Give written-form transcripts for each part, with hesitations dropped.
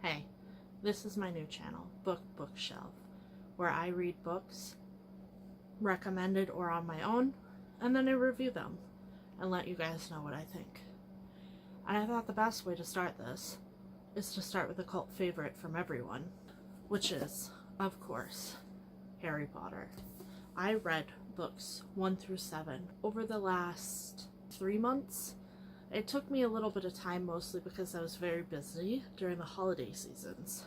Hey, this is my new channel, Bookshelf, where I read books, recommended or on my own, and then I review them and let you guys know what I think. And I thought the best way to start this is to start with a cult favorite from everyone, which is, of course, Harry Potter. I read books 1 through 7 over the last 3 months. It took me a little bit of time, mostly because I was very busy during the holiday seasons.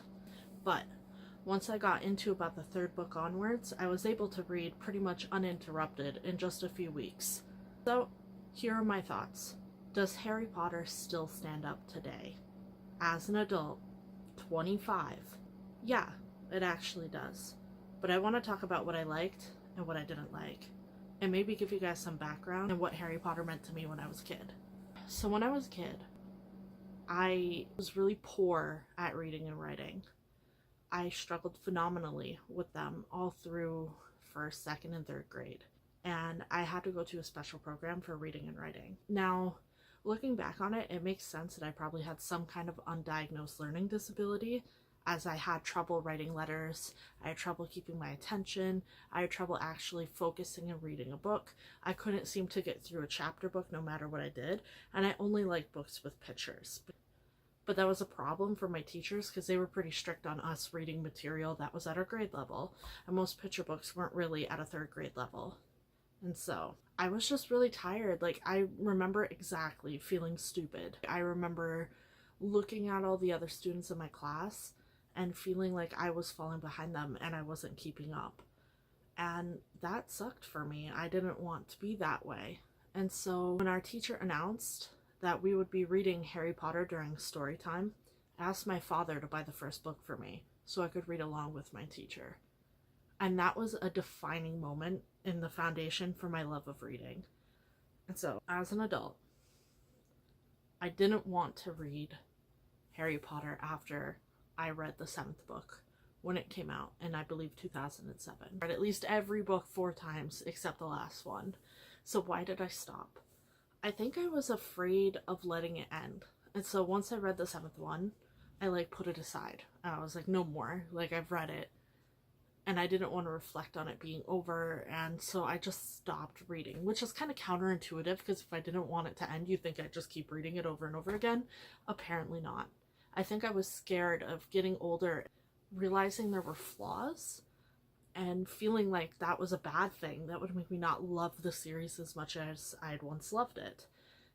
But once I got into about the 3rd book onwards, I was able to read pretty much uninterrupted in just a few weeks. So, here are my thoughts. Does Harry Potter still stand up today? As an adult, 25, yeah, it actually does. But I want to talk about what I liked and what I didn't like, and maybe give you guys some background and what Harry Potter meant to me when I was a kid. So when I was a kid, I was really poor at reading and writing. I struggled phenomenally with them all through 1st, 2nd, and 3rd grade. And I had to go to a special program for reading and writing. Now, looking back on it, it makes sense that I probably had some kind of undiagnosed learning disability, as I had trouble writing letters, I had trouble keeping my attention, I had trouble actually focusing and reading a book. I couldn't seem to get through a chapter book no matter what I did, and I only liked books with pictures. But that was a problem for my teachers because they were pretty strict on us reading material that was at our grade level, and most picture books weren't really at a 3rd grade level. And so I was just really tired. Like, I remember exactly feeling stupid. I remember looking at all the other students in my class and feeling like I was falling behind them and I wasn't keeping up. And that sucked for me. I didn't want to be that way. And so when our teacher announced that we would be reading Harry Potter during story time, I asked my father to buy the 1st book for me so I could read along with my teacher. And that was a defining moment in the foundation for my love of reading. And so, as an adult, I didn't want to read Harry Potter after I read the 7th book when it came out in, I believe, 2007. I read at least every book 4 times except the last one. So why did I stop? I think I was afraid of letting it end. And so once I read the 7th one, I put it aside. I was like, no more. I've read it. And I didn't want to reflect on it being over, and so I just stopped reading, which is kind of counterintuitive because if I didn't want it to end, you'd think I'd just keep reading it over and over again. Apparently not. I think I was scared of getting older, realizing there were flaws, and feeling like that was a bad thing. That would make me not love the series as much as I'd once loved it.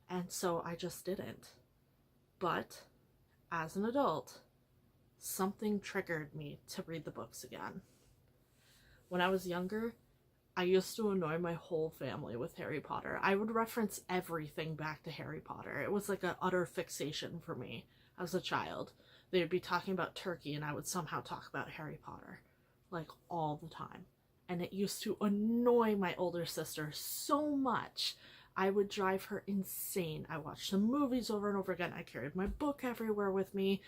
And so I just didn't. But as an adult, something triggered me to read the books again. When I was younger, I used to annoy my whole family with Harry Potter. I would reference everything back to Harry Potter. It was like an utter fixation for me as a child. They would be talking about Turkey and I would somehow talk about Harry Potter, all the time. And it used to annoy my older sister so much. I would drive her insane. I watched the movies over and over again. I carried my book everywhere with me.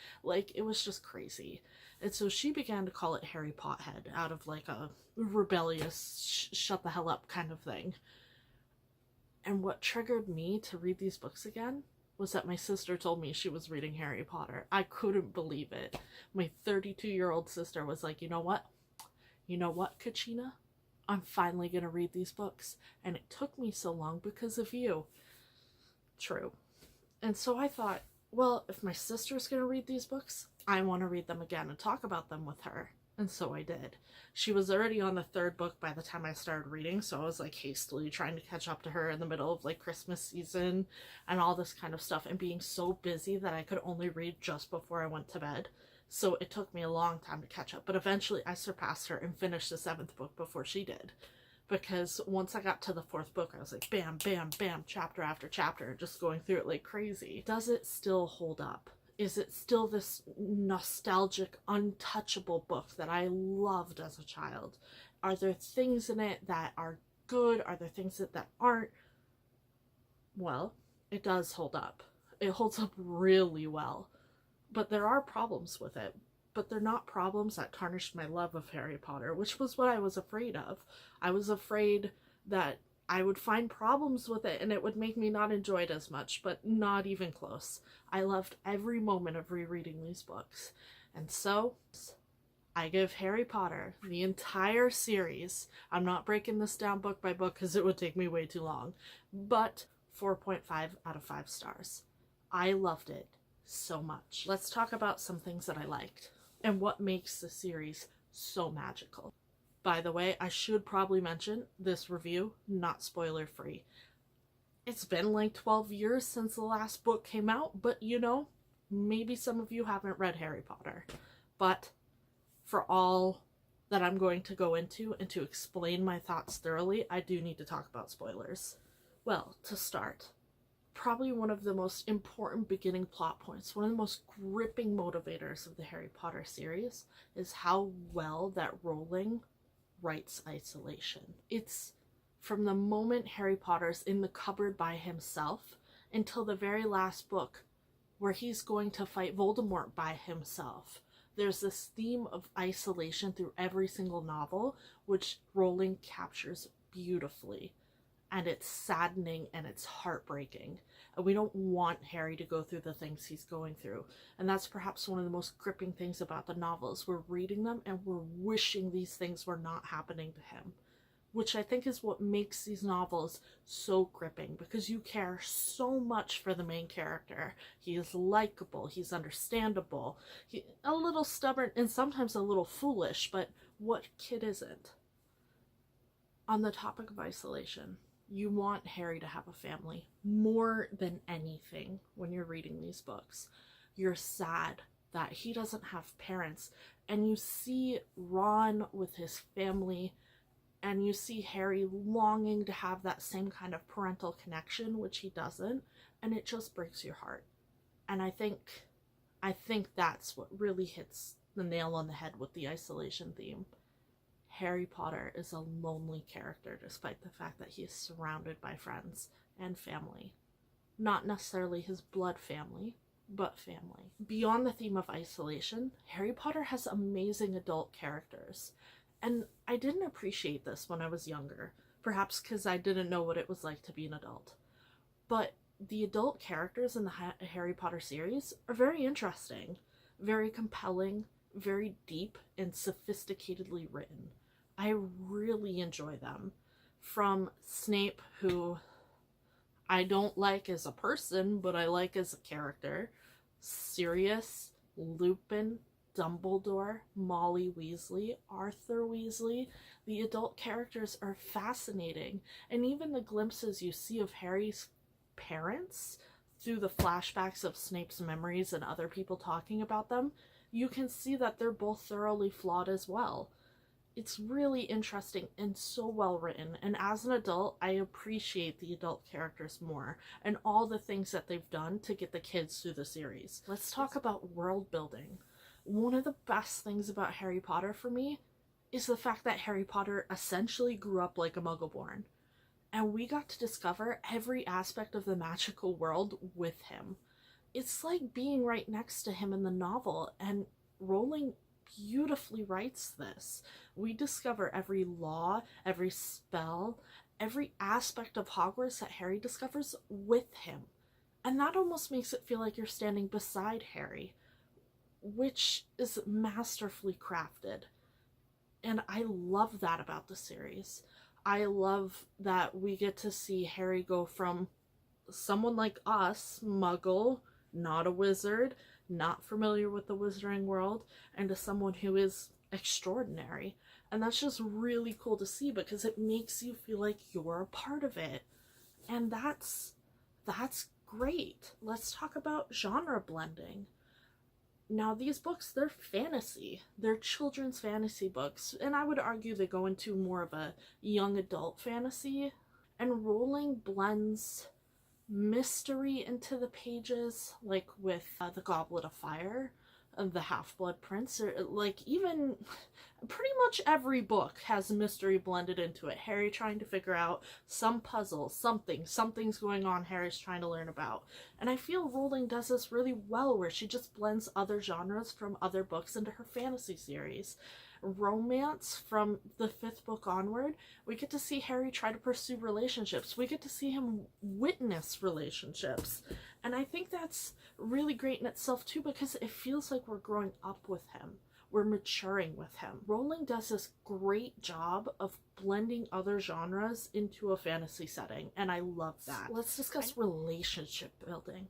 It was just crazy. And so she began to call it Harry Pothead out of a rebellious shut the hell up kind of thing. And what triggered me to read these books again was that my sister told me she was reading Harry Potter. I couldn't believe it. My 32-year-old sister was like, you know what, Kachina? I'm finally gonna read these books. And it took me so long because of you. True. And so I thought, well, if my sister's gonna read these books, I want to read them again and talk about them with her. And so I did. She was already on the 3rd book by the time I started reading, so I was hastily trying to catch up to her in the middle of Christmas season and all this kind of stuff, and being so busy that I could only read just before I went to bed. So it took me a long time to catch up, but eventually I surpassed her and finished the 7th book before she did. Because once I got to the 4th book, I was like, bam, bam, bam, chapter after chapter, just going through it like crazy. Does it still hold up? Is it still this nostalgic, untouchable book that I loved as a child? Are there things in it that are good? Are there things that aren't? Well, it does hold up. It holds up really well. But there are problems with it. But they're not problems that tarnished my love of Harry Potter, which was what I was afraid of. I was afraid that I would find problems with it and it would make me not enjoy it as much, but not even close. I loved every moment of rereading these books. And so I give Harry Potter, the entire series, I'm not breaking this down book by book because it would take me way too long, but 4.5 out of 5 stars. I loved it so much. Let's talk about some things that I liked and what makes the series so magical. By the way, I should probably mention this review, not spoiler free. It's been like 12 years since the last book came out, but you know, maybe some of you haven't read Harry Potter. But for all that I'm going to go into and to explain my thoughts thoroughly, I do need to talk about spoilers. Well, to start, probably one of the most important beginning plot points, one of the most gripping motivators of the Harry Potter series is how well that Rowling writes isolation. It's from the moment Harry Potter's in the cupboard by himself until the very last book where he's going to fight Voldemort by himself. There's this theme of isolation through every single novel, which Rowling captures beautifully. And it's saddening and it's heartbreaking. And we don't want Harry to go through the things he's going through. And that's perhaps one of the most gripping things about the novels. We're reading them and we're wishing these things were not happening to him. Which I think is what makes these novels so gripping, because you care so much for the main character. He is likable, he's understandable, he's a little stubborn and sometimes a little foolish, but what kid isn't? On the topic of isolation, you want Harry to have a family more than anything when you're reading these books. You're sad that he doesn't have parents, and you see Ron with his family, and you see Harry longing to have that same kind of parental connection, which he doesn't, and it just breaks your heart. And I think that's what really hits the nail on the head with the isolation theme. Harry Potter is a lonely character despite the fact that he is surrounded by friends and family. Not necessarily his blood family, but family. Beyond the theme of isolation, Harry Potter has amazing adult characters. And I didn't appreciate this when I was younger, perhaps because I didn't know what it was like to be an adult. But the adult characters in the Harry Potter series are very interesting, very compelling, very deep, and sophisticatedly written. I really enjoy them. From Snape, who I don't like as a person, but I like as a character, Sirius, Lupin, Dumbledore, Molly Weasley, Arthur Weasley. The adult characters are fascinating, and even the glimpses you see of Harry's parents through the flashbacks of Snape's memories and other people talking about them, you can see that they're both thoroughly flawed as well. It's really interesting and so well written, and as an adult, I appreciate the adult characters more and all the things that they've done to get the kids through the series. Let's talk about world building. One of the best things about Harry Potter for me is the fact that Harry Potter essentially grew up like a Muggle-born. And we got to discover every aspect of the magical world with him. It's like being right next to him in the novel, and Rowling beautifully writes this. We discover every law, every spell, every aspect of Hogwarts that Harry discovers with him. And that almost makes it feel like you're standing beside Harry, which is masterfully crafted. And I love that about the series. I love that we get to see Harry go from someone like us, Muggle, not a wizard, not familiar with the wizarding world, and to someone who is extraordinary. And that's just really cool to see because it makes you feel like you're a part of it. And that's great. Let's talk about genre blending. Now, these books, they're fantasy. They're children's fantasy books, and I would argue they go into more of a young adult fantasy. And Rowling blends mystery into the pages, like with The Goblet of Fire, the Half-Blood Prince, or like even pretty much every book has mystery blended into it. Harry trying to figure out some puzzle, something's going on Harry's trying to learn about. And I feel Rowling does this really well, where she just blends other genres from other books into her fantasy series. Romance, from the 5th book onward, we get to see Harry try to pursue relationships. We get to see him witness relationships. And I think that's really great in itself too, because it feels like we're growing up with him. We're maturing with him. Rowling does this great job of blending other genres into a fantasy setting, and I love that. Let's discuss relationship building.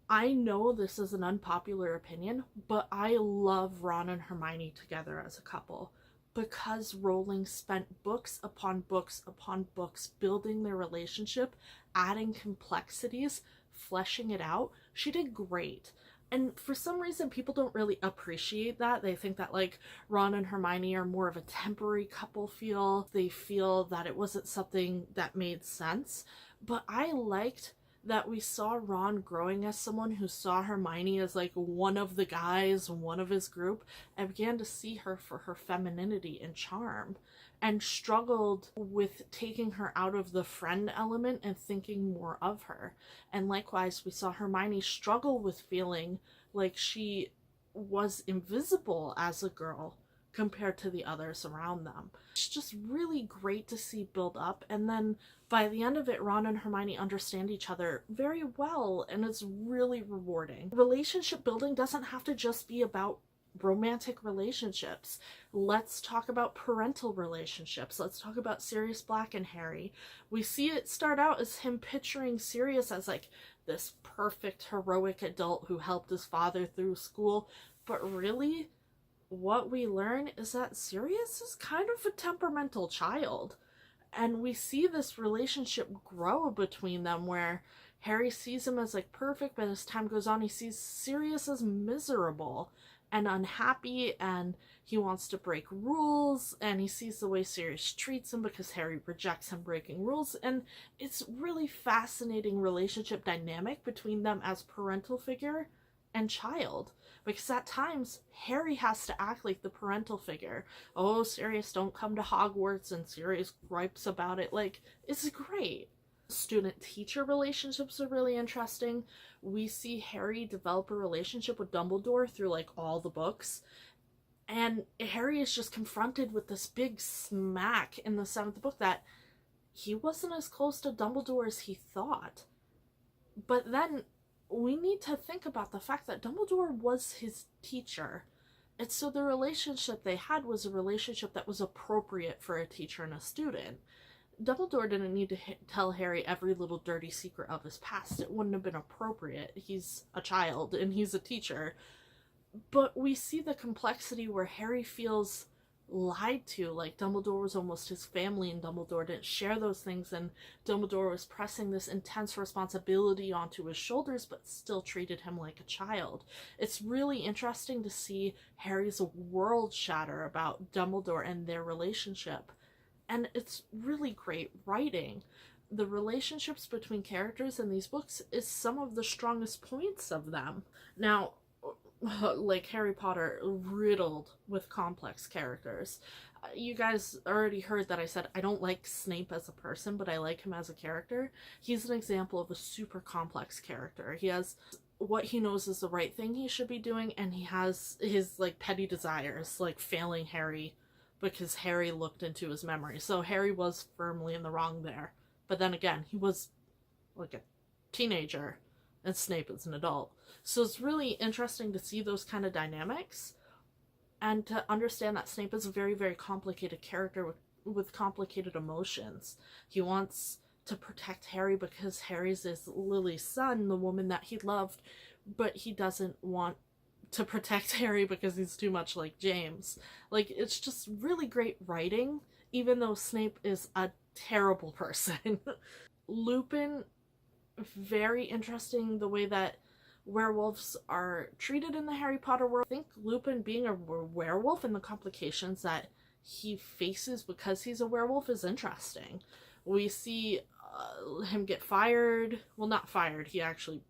I know this is an unpopular opinion, but I love Ron and Hermione together as a couple, because Rowling spent books upon books upon books building their relationship, adding complexities, fleshing it out. She did great. And for some reason, people don't really appreciate that. They think that, like, Ron and Hermione are more of a temporary couple feel. They feel that it wasn't something that made sense. But I liked that we saw Ron growing as someone who saw Hermione as, like, one of the guys, one of his group, and began to see her for her femininity and charm, and struggled with taking her out of the friend element and thinking more of her. And likewise, we saw Hermione struggle with feeling like she was invisible as a girl compared to the others around them. It's just really great to see build up, and then by the end of it, Ron and Hermione understand each other very well, and it's really rewarding. Relationship building doesn't have to just be about romantic relationships. Let's talk about parental relationships. Let's talk about Sirius Black and Harry. We see it start out as him picturing Sirius as, like, this perfect heroic adult who helped his father through school, but really what we learn is that Sirius is kind of a temperamental child. And we see this relationship grow between them, where Harry sees him as, like, perfect, but as time goes on, he sees Sirius as miserable and unhappy, and he wants to break rules, and he sees the way Sirius treats him because Harry rejects him breaking rules. And it's really fascinating relationship dynamic between them as parental figure and child, because at times Harry has to act like the parental figure. Oh, Sirius, don't come to Hogwarts, and Sirius gripes about it. Like, it's great. Student-teacher relationships are really interesting. We see Harry develop a relationship with Dumbledore through, like, all the books, and Harry is just confronted with this big smack in the 7th book that he wasn't as close to Dumbledore as he thought. But then we need to think about the fact that Dumbledore was his teacher, and so the relationship they had was a relationship that was appropriate for a teacher and a student. Dumbledore didn't need to tell Harry every little dirty secret of his past. It wouldn't have been appropriate. He's a child and he's a teacher. But we see the complexity where Harry feels lied to, like Dumbledore was almost his family and Dumbledore didn't share those things, and Dumbledore was pressing this intense responsibility onto his shoulders but still treated him like a child. It's really interesting to see Harry's world shatter about Dumbledore and their relationship, and it's really great writing. The relationships between characters in these books is some of the strongest points of them. Now, like Harry Potter, riddled with complex characters. You guys already heard that I said I don't like Snape as a person, but I like him as a character. He's an example of a super complex character. He has what he knows is the right thing he should be doing, and he has his, like, petty desires, like failing Harry because Harry looked into his memory. So Harry was firmly in the wrong there. But then again, he was like a teenager, and Snape is an adult. So it's really interesting to see those kind of dynamics, and to understand that Snape is a very, very complicated character with complicated emotions. He wants to protect Harry because Harry's is Lily's son, the woman that he loved, but he doesn't want to protect Harry because he's too much like James. Like, it's just really great writing, even though Snape is a terrible person. Lupin, very interesting the way that werewolves are treated in the Harry Potter world. I think Lupin being a werewolf and the complications that he faces because he's a werewolf is interesting. We see him get fired. Well, not fired. He actually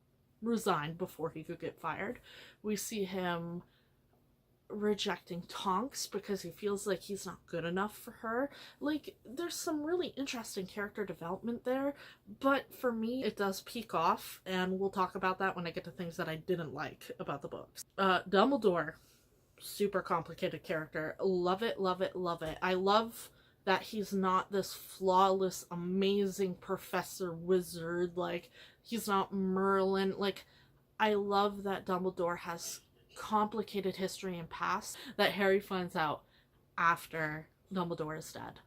resigned before he could get fired. We see him rejecting Tonks because he feels like he's not good enough for her. Like, there's some really interesting character development there, but for me, it does peak off, and we'll talk about that when I get to things that I didn't like about the books. Dumbledore, super complicated character. Love it, love it, love it. I love that he's not this flawless, amazing professor wizard. Like, he's not Merlin. Like, I love that Dumbledore has complicated history and past that Harry finds out after Dumbledore is dead.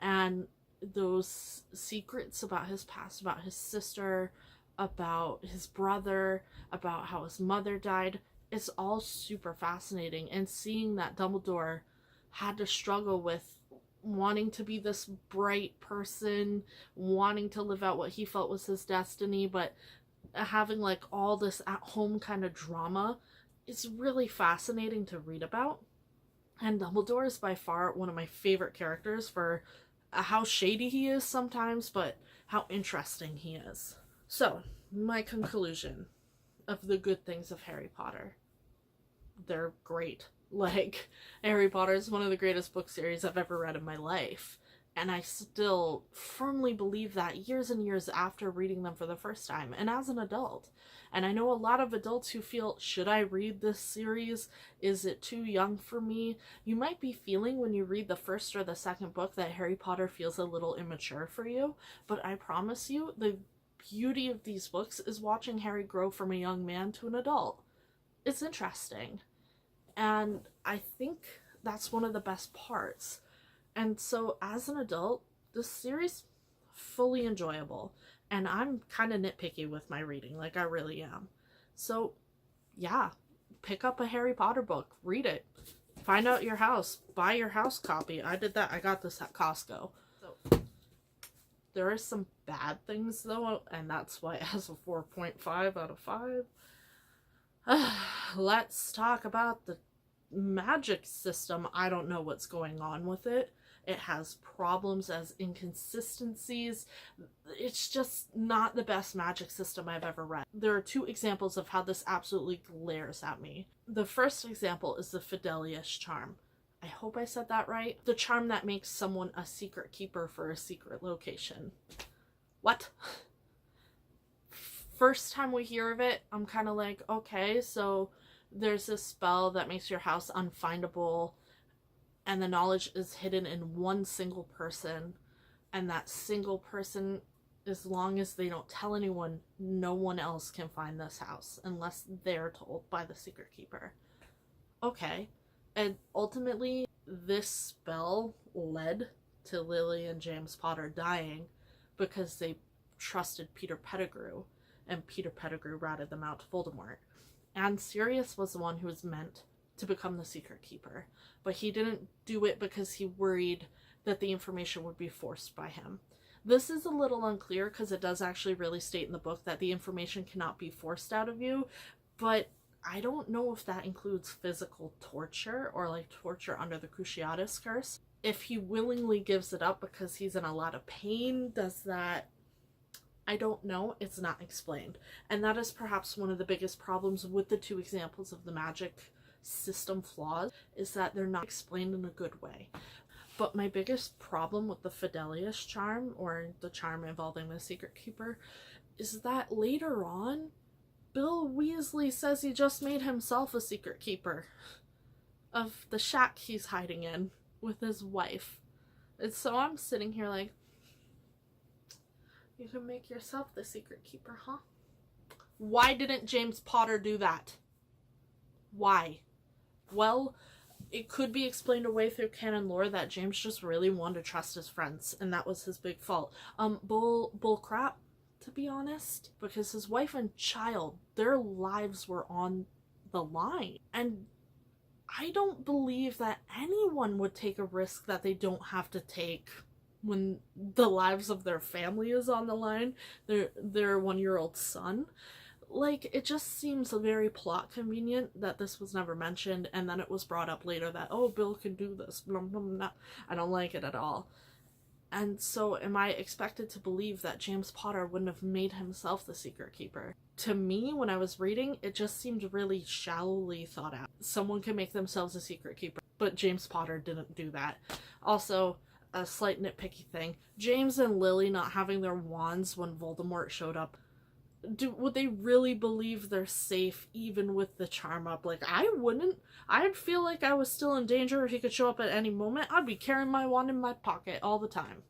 And those secrets about his past, about his sister, about his brother, about how his mother died, it's all super fascinating. And seeing that Dumbledore had to struggle with wanting to be this bright person, wanting to live out what he felt was his destiny, but having like all this at home kind of drama, it's really fascinating to read about. And Dumbledore is by far one of my favorite characters for how shady he is sometimes, but how interesting he is. So, my conclusion of the good things of Harry Potter. They're great. Like, Harry Potter is one of the greatest book series I've ever read in my life. And I still firmly believe that years and years after reading them for the first time, and as an adult. And I know a lot of adults who feel, should I read this series? Is it too young for me? You might be feeling when you read the first or the second book that Harry Potter feels a little immature for you, but I promise you, the beauty of these books is watching Harry grow from a young man to an adult. It's interesting. And I think that's one of the best parts. And so as an adult, this series, fully enjoyable. And I'm kind of nitpicky with my reading, like I really am. So yeah, pick up a Harry Potter book, read it, find out your house, buy your house copy. I did that. I got this at Costco. So there are some bad things though, and that's why it has a 4.5 out of 5. Let's talk about the magic system. I don't know what's going on with it. It has problems as inconsistencies. It's just not the best magic system I've ever read. There are 2 examples of how this absolutely glares at me. The first example is the Fidelius charm. I hope I said that right. The charm that makes someone a secret keeper for a secret location. What? First time we hear of it, I'm kind of like, okay, so there's this spell that makes your house unfindable, and the knowledge is hidden in one single person, and that single person, as long as they don't tell anyone, no one else can find this house unless they're told by the secret keeper. Okay. And ultimately, this spell led to Lily and James Potter dying because they trusted Peter Pettigrew, and Peter Pettigrew ratted them out to Voldemort. And Sirius was the one who was meant to become the secret keeper, but he didn't do it because he worried that the information would be forced by him. This is a little unclear because it does actually really state in the book that the information cannot be forced out of you, but I don't know if that includes physical torture or like torture under the Cruciatus curse. If he willingly gives it up because he's in a lot of pain, does that... I don't know. It's not explained. And that is perhaps one of the biggest problems with the 2 examples of the magic system flaws, is that they're not explained in a good way. But my biggest problem with the Fidelius charm, or the charm involving the secret keeper, is that later on, Bill Weasley says he just made himself a secret keeper of the shack he's hiding in with his wife. And so I'm sitting here like, you can make yourself the secret keeper, huh? Why didn't James Potter do that? Why? Well, it could be explained away through canon lore that James just really wanted to trust his friends, and that was his big fault. Bull crap, to be honest, because his wife and child, their lives were on the line. And I don't believe that anyone would take a risk that they don't have to take when the lives of their family is on the line, their 1-year-old son. Like, it just seems very plot convenient that this was never mentioned, and then it was brought up later that, oh, Bill can do this, blah, blah, blah. I don't like it at all. And so am I expected to believe that James Potter wouldn't have made himself the secret keeper? to me, when I was reading, it just seemed really shallowly thought out. Someone can make themselves a secret keeper, but James Potter didn't do that. Also, a slight nitpicky thing, James and Lily not having their wands when Voldemort showed up. Would they really believe they're safe even with the charm up? Like, I wouldn't. I'd feel like I was still in danger if he could show up at any moment. I'd be carrying my wand in my pocket all the time.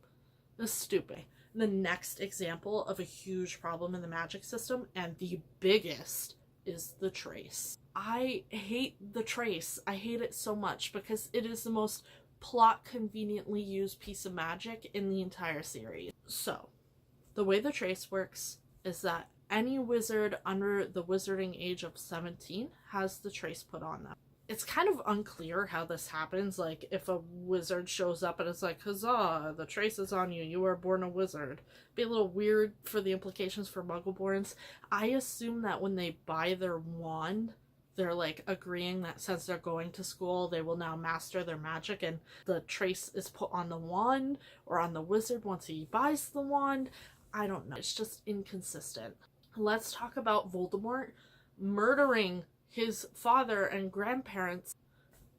It's stupid. The next example of a huge problem in the magic system, and the biggest, is the trace. I hate the trace. I hate it so much because it is the most plot conveniently used piece of magic in the entire series. So, the way the trace works is that any wizard under the wizarding age of 17 has the trace put on them. It's kind of unclear how this happens, like if a wizard shows up and it's like, huzzah, the trace is on you, you were born a wizard. Be a little weird for the implications for Muggleborns. I assume that when they buy their wand, they're like agreeing that since they're going to school, they will now master their magic, and the trace is put on the wand or on the wizard once he buys the wand. I don't know. It's just inconsistent. Let's talk about Voldemort murdering his father and grandparents.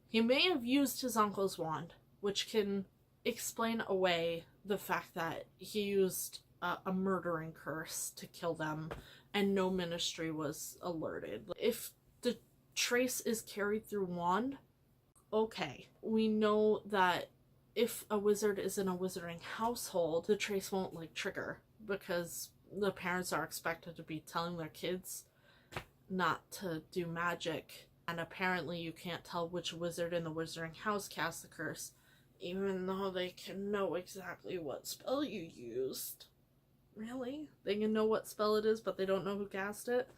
He may have used his uncle's wand, which can explain away the fact that he used a murdering curse to kill them and no ministry was alerted. If the trace is carried through wand, okay. We know that if a wizard is in a wizarding household, the trace won't like trigger because the parents are expected to be telling their kids not to do magic, and apparently you can't tell which wizard in the wizarding house cast the curse, even though they can know exactly what spell you used. Really? They can know what spell it is, but they don't know who cast it?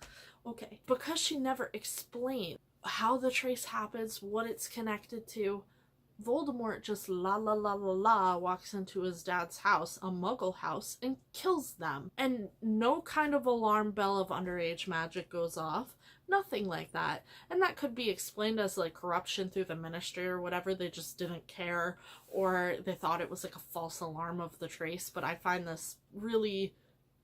Okay. Because she never explained how the trace happens, what it's connected to, Voldemort just walks into his dad's house, a muggle house, and kills them. And no kind of alarm bell of underage magic goes off. Nothing like that. And that could be explained as like corruption through the ministry or whatever. They just didn't care, or they thought it was like a false alarm of the trace. But I find this really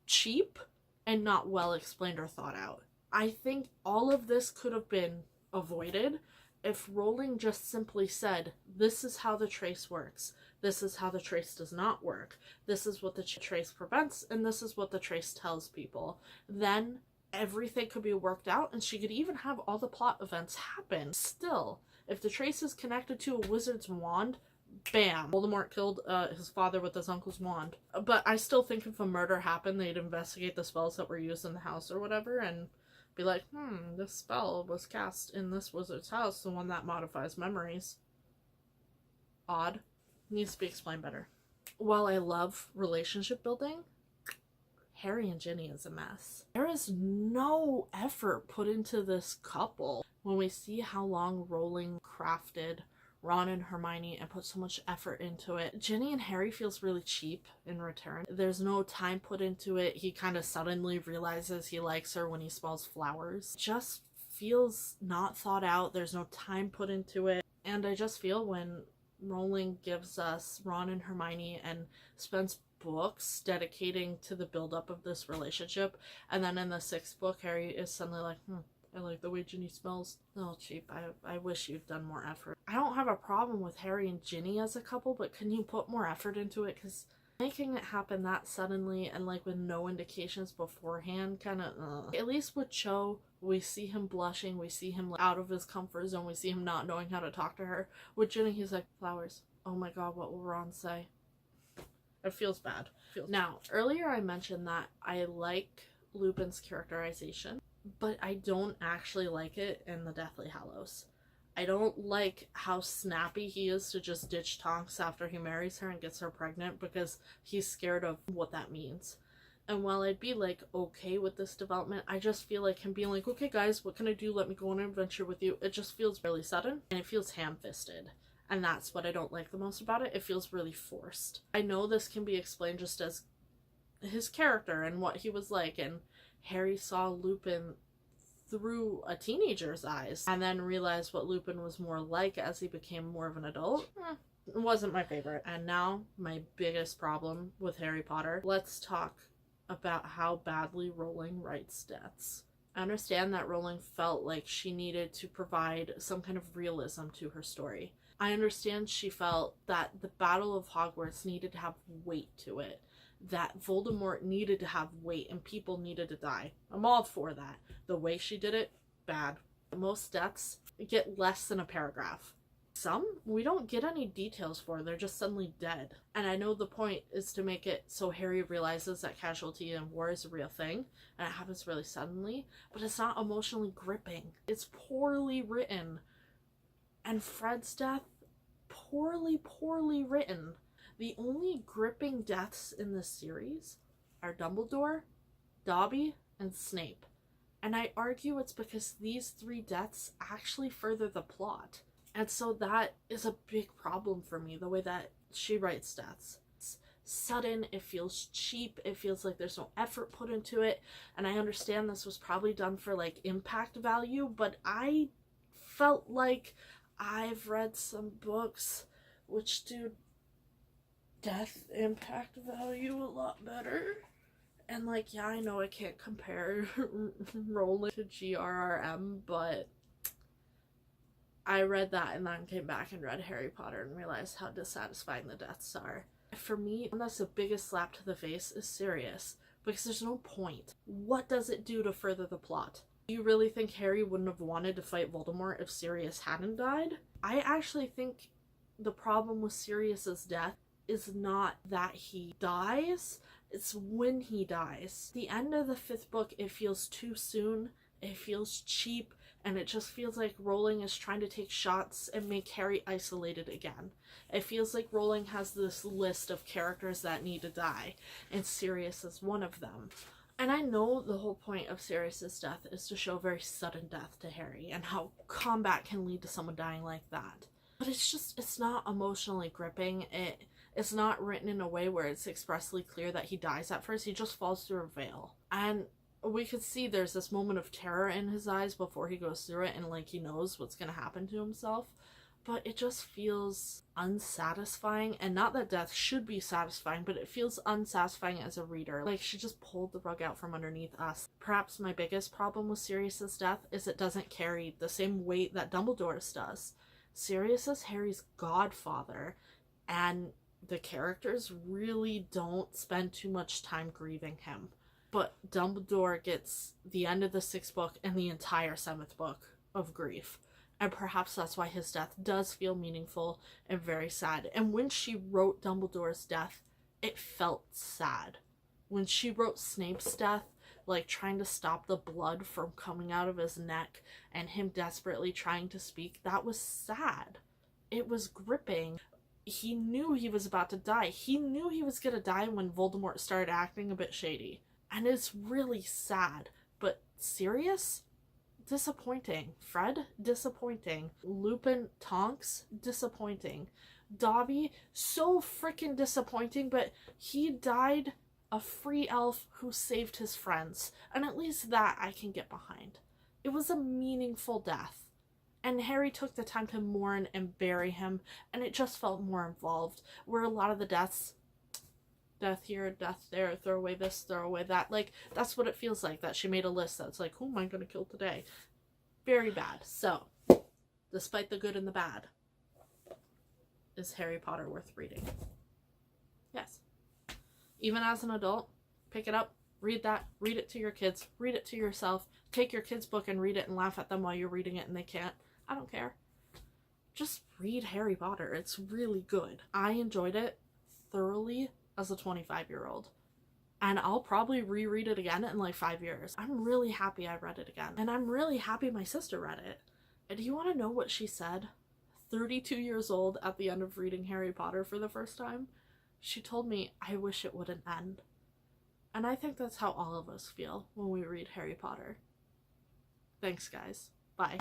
cheap and not well explained or thought out. I think all of this could have been avoided if Rowling just simply said, this is how the trace works, this is how the trace does not work, this is what the trace prevents, and this is what the trace tells people. Then everything could be worked out, and she could even have all the plot events happen. Still, if the trace is connected to a wizard's wand, bam, Voldemort killed his father with his uncle's wand. But I still think if a murder happened, they'd investigate the spells that were used in the house or whatever, and be like, this spell was cast in this wizard's house, the one that modifies memories. Odd. Needs to be explained better. While I love relationship building, Harry and Ginny is a mess. There is no effort put into this couple. When we see how long Rowling crafted Ron and Hermione and put so much effort into it, Ginny and Harry feels really cheap in return. There's no time put into it. He kind of suddenly realizes he likes her when he smells flowers. Just feels not thought out. There's no time put into it. And I just feel when Rowling gives us Ron and Hermione and spends books dedicating to the buildup of this relationship, and then in the 6th book Harry is suddenly like, I like the way Ginny smells. Oh, cheap. I wish you'd done more effort. I don't have a problem with Harry and Ginny as a couple, but can you put more effort into it? Because making it happen that suddenly and like with no indications beforehand, kind of, At least with Cho, we see him blushing, we see him like, out of his comfort zone, we see him not knowing how to talk to her. With Ginny, he's like, flowers. Oh my god, what will Ron say? It feels bad. Now, earlier I mentioned that I like Lupin's characterization, but I don't actually like it in the Deathly Hallows. I don't like how snappy he is to just ditch Tonks after he marries her and gets her pregnant because he's scared of what that means. And while I'd be like okay with this development, I just feel like him being like, okay guys, what can I do? Let me go on an adventure with you. It just feels really sudden and it feels ham-fisted. And that's what I don't like the most about it. It feels really forced. I know this can be explained just as his character and what he was like, and Harry saw Lupin through a teenager's eyes and then realized what Lupin was more like as he became more of an adult. It wasn't my favorite. And now my biggest problem with Harry Potter. Let's talk about how badly Rowling writes deaths. I understand that Rowling felt like she needed to provide some kind of realism to her story. I understand she felt that the Battle of Hogwarts needed to have weight to it, that Voldemort needed to have weight and people needed to die. I'm all for that. The way she did it, bad. Most deaths get less than a paragraph. Some we don't get any details for, they're just suddenly dead. And I know the point is to make it so Harry realizes that casualty in war is a real thing, and it happens really suddenly, but it's not emotionally gripping. It's poorly written. And Fred's death, poorly written. The only gripping deaths in this series are Dumbledore, Dobby, and Snape. And I argue it's because these 3 deaths actually further the plot. And so that is a big problem for me, the way that she writes deaths. It's sudden, it feels cheap, it feels like there's no effort put into it, and I understand this was probably done for like impact value, but I felt like I've read some books which do death impact value a lot better. And like, yeah, I know I can't compare Rowling to GRRM, but I read that and then came back and read Harry Potter and realized how dissatisfying the deaths are. For me, that's the biggest slap to the face is Sirius, because there's no point. What does it do to further the plot? Do you really think Harry wouldn't have wanted to fight Voldemort if Sirius hadn't died? I actually think the problem with Sirius's death is not that he dies, it's when he dies. The end of the 5th book, it feels too soon, it feels cheap, and it just feels like Rowling is trying to take shots and make Harry isolated again. It feels like Rowling has this list of characters that need to die, and Sirius is one of them. And I know the whole point of Sirius's death is to show very sudden death to Harry, and how combat can lead to someone dying like that. But it's not emotionally gripping. It's not written in a way where it's expressly clear that he dies at first. He just falls through a veil. And we could see there's this moment of terror in his eyes before he goes through it, and like he knows what's gonna happen to himself. But it just feels unsatisfying, and not that death should be satisfying, but it feels unsatisfying as a reader. Like she just pulled the rug out from underneath us. Perhaps my biggest problem with Sirius's death is it doesn't carry the same weight that Dumbledore's does. Sirius is Harry's godfather, and the characters really don't spend too much time grieving him. But Dumbledore gets the end of the 6th book and the entire 7th book of grief. And perhaps that's why his death does feel meaningful and very sad. And when she wrote Dumbledore's death, it felt sad. When she wrote Snape's death, like trying to stop the blood from coming out of his neck and him desperately trying to speak, that was sad. It was gripping. He knew he was about to die. He knew he was gonna die when Voldemort started acting a bit shady. And it's really sad. But Sirius? Disappointing. Fred? Disappointing. Lupin Tonks? Disappointing. Dobby? So freaking disappointing, but he died a free elf who saved his friends. And at least that I can get behind. It was a meaningful death. And Harry took the time to mourn and bury him, and it just felt more involved. Where a lot of the deaths, death here, death there, throw away this, throw away that, like, that's what it feels like, that she made a list that's like, who am I gonna kill today? Very bad. So, despite the good and the bad, is Harry Potter worth reading? Yes. Even as an adult, pick it up, read that, read it to your kids, read it to yourself, take your kid's book and read it and laugh at them while you're reading it and they can't. I don't care. Just read Harry Potter. It's really good. I enjoyed it thoroughly as a 25-year-old. And I'll probably reread it again in like 5 years. I'm really happy I read it again. And I'm really happy my sister read it. And do you want to know what she said? 32 years old at the end of reading Harry Potter for the first time. She told me, I wish it wouldn't end. And I think that's how all of us feel when we read Harry Potter. Thanks, guys. Bye.